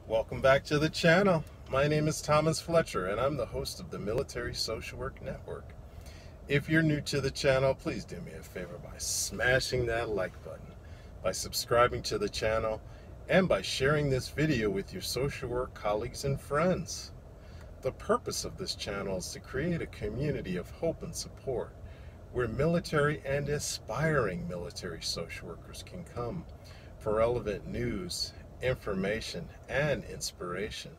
Welcome back to the channel. My name is Thomas Fletcher and I'm the host of the Military Social Work Network. If you're new to the channel, please do me a favor by smashing that like button, by subscribing to the channel, and by sharing this video with your social work colleagues and friends. The purpose of this channel is to create a community of hope and support where military and aspiring military social workers can come for relevant news, information, and inspiration.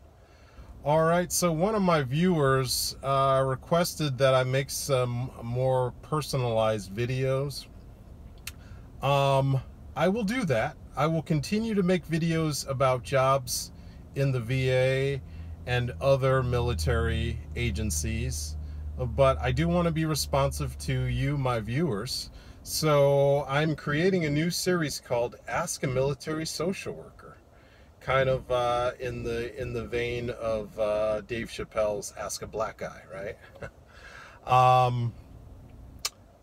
Alright, so one of my viewers requested that I make some more personalized videos. I will do that. I will continue to make videos about jobs in the VA and other military agencies, but I do want to be responsive to you, my viewers. So I'm creating a new series called Ask a Military Social Worker, kind of in the vein of Dave Chappelle's Ask a Black Guy, right?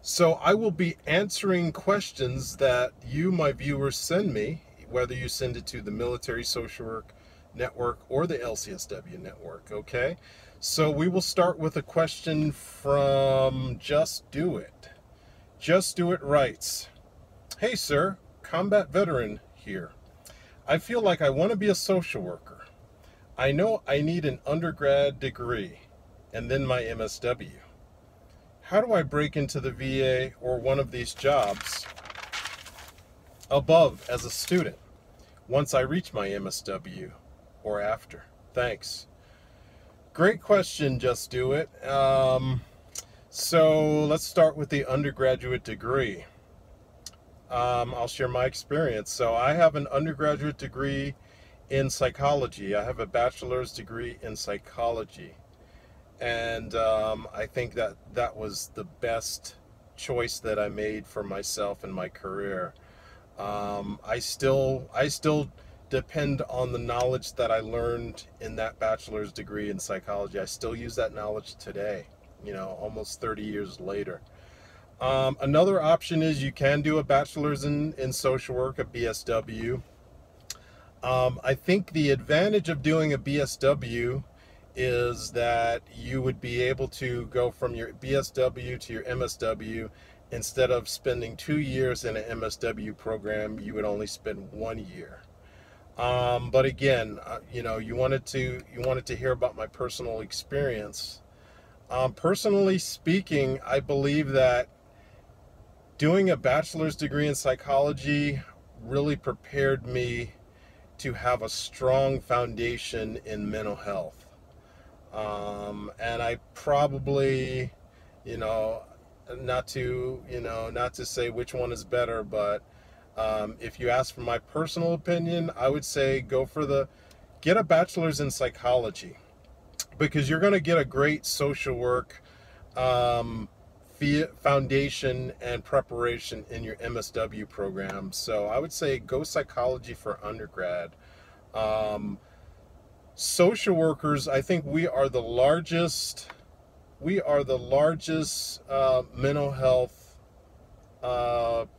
So I will be answering questions that you, my viewers, send me, whether you send it to the Military Social Work Network or the LCSW Network, okay? So we will start with a question from Just Do It. Just Do It writes, "Hey sir, combat veteran here. I feel like I want to be a social worker. I know I need an undergrad degree and then my MSW. How do I break into the VA or one of these jobs above as a student once I reach my MSW or after? Thanks." Great question, Just Do It. So let's start with the undergraduate degree. I'll share my experience. So I have an undergraduate degree in psychology. I have a bachelor's degree in psychology. And I think that was the best choice that I made for myself and my career. I still depend on the knowledge that I learned in that bachelor's degree in psychology. I still use that knowledge today, almost 30 years later. Another option is you can do a bachelor's in social work, a BSW. I think the advantage of doing a BSW is that you would be able to go from your BSW to your MSW. Instead of spending 2 years in an MSW program, you would only spend 1 year. But again, you wanted to hear about my personal experience. Personally speaking, I believe that doing a bachelor's degree in psychology really prepared me to have a strong foundation in mental health. And I probably, not to say which one is better, but if you ask for my personal opinion, I would say get a bachelor's in psychology, because you're going to get a great social work foundation and preparation in your MSW program. So I would say go psychology for undergrad. Social workers, I think we are the largest mental health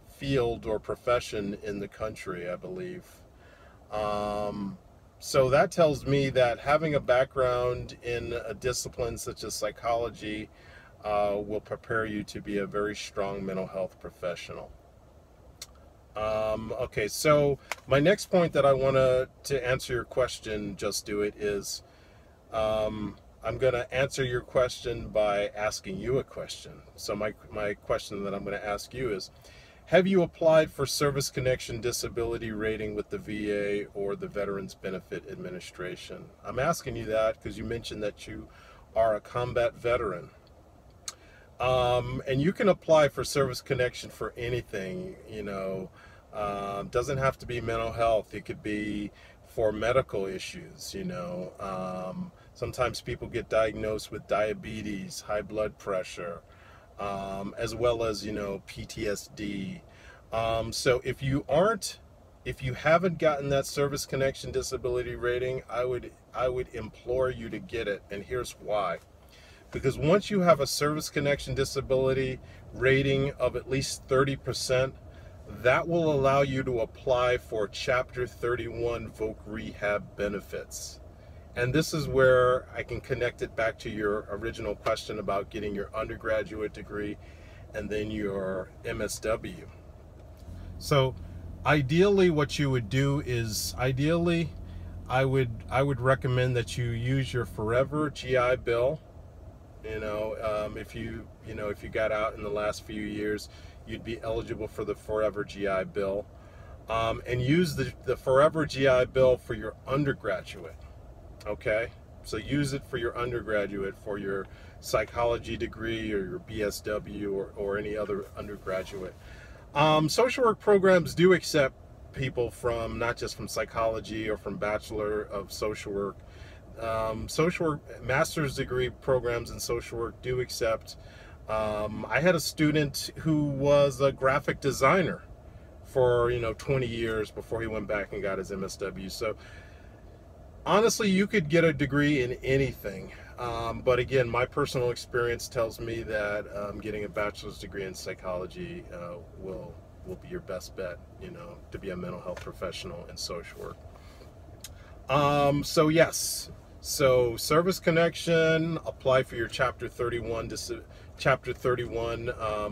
field or profession in the country, I believe. So that tells me that having a background in a discipline such as psychology will prepare you to be a very strong mental health professional. Okay, so my next point that I want to answer your question, Just Do It, is I'm going to answer your question by asking you a question. So my question that I'm going to ask you is, have you applied for service connection disability rating with the VA or the Veterans Benefit Administration? I'm asking you that because you mentioned that you are a combat veteran. And you can apply for service connection for anything, doesn't have to be mental health. It could be for medical issues, sometimes people get diagnosed with diabetes, high blood pressure, as well as, PTSD. So if you haven't gotten that service connection disability rating, I would implore you to get it. And here's why. Because once you have a service connection disability rating of at least 30%, that will allow you to apply for Chapter 31 Voc Rehab benefits. And this is where I can connect it back to your original question about getting your undergraduate degree and then your MSW. So ideally what you would do is, ideally I would recommend that you use your Forever GI Bill. If you got out in the last few years, you'd be eligible for the Forever GI Bill, and use the Forever GI Bill for your undergraduate. Okay, so use it for your undergraduate, for your psychology degree or your BSW or any other undergraduate. Social work programs do accept people from, not just from psychology or from Bachelor of Social Work. Social work master's degree programs in social work do accept. I had a student who was a graphic designer for 20 years before he went back and got his MSW. So honestly, you could get a degree in anything, but again, my personal experience tells me that getting a bachelor's degree in psychology will be your best bet, to be a mental health professional in social work. So yes, so service connection, apply for your Chapter 31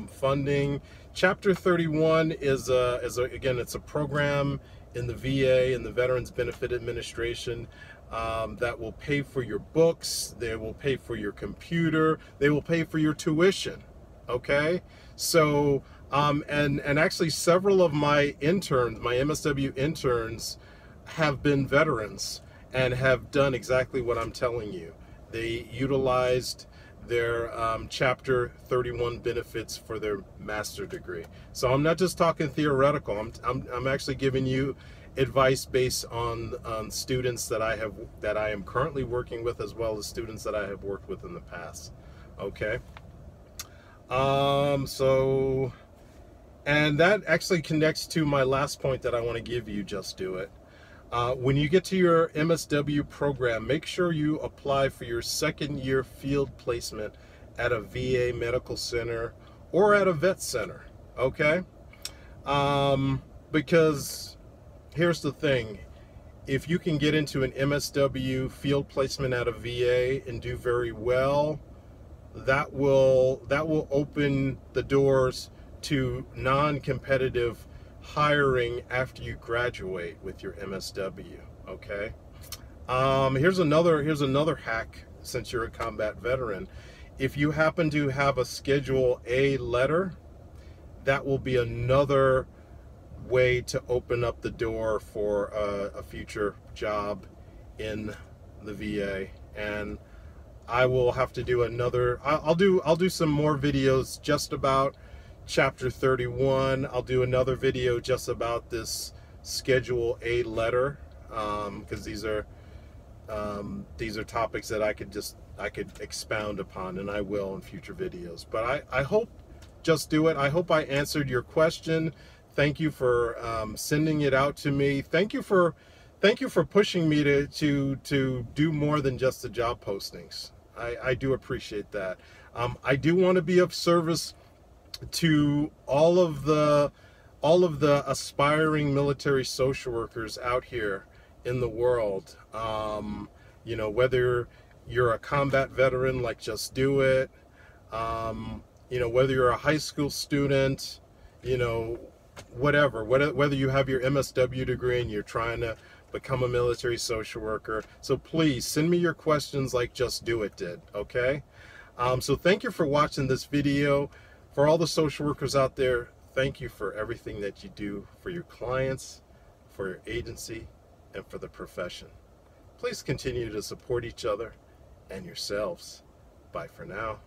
funding. Chapter 31 again, it's a program in the VA, in the Veterans Benefit Administration, that will pay for your books, they will pay for your computer, they will pay for your tuition. Okay, so and actually several of my interns, my MSW interns, have been veterans and have done exactly what I'm telling you. They utilized their Chapter 31 benefits for their master degree. So I'm not just talking theoretical. I'm actually giving you advice based on students that I am currently working with, as well as students that I have worked with in the past. Okay. And that actually connects to my last point that I want to give you. Just do it. When you get to your MSW program, make sure you apply for your second year field placement at a VA medical center or at a vet center. Okay. Because here's the thing, if you can get into an MSW field placement at a VA and do very well, that will open the doors to non-competitive hiring after you graduate with your MSW. Okay. Here's another hack, since you're a combat veteran. If you happen to have a Schedule A letter, that will be another way to open up the door for a future job in the VA. And I will have to do another, I'll do some more videos just about Chapter 31. I'll do another video just about this Schedule A letter, because these are topics that I could expound upon, and I will in future videos. But I hope, just do it. I hope I answered your question. Thank you for sending it out to me. Thank you for pushing me to do more than just the job postings. I do appreciate that. I do want to be of service to all of the aspiring military social workers out here in the world. Whether you're a combat veteran like Just Do It, whether you're a high school student, whether you have your MSW degree and you're trying to become a military social worker. So please send me your questions like Just Do It did. Okay. So thank you for watching this video. For all the social workers out there, thank you for everything that you do for your clients, for your agency, and for the profession. Please continue to support each other and yourselves. Bye for now.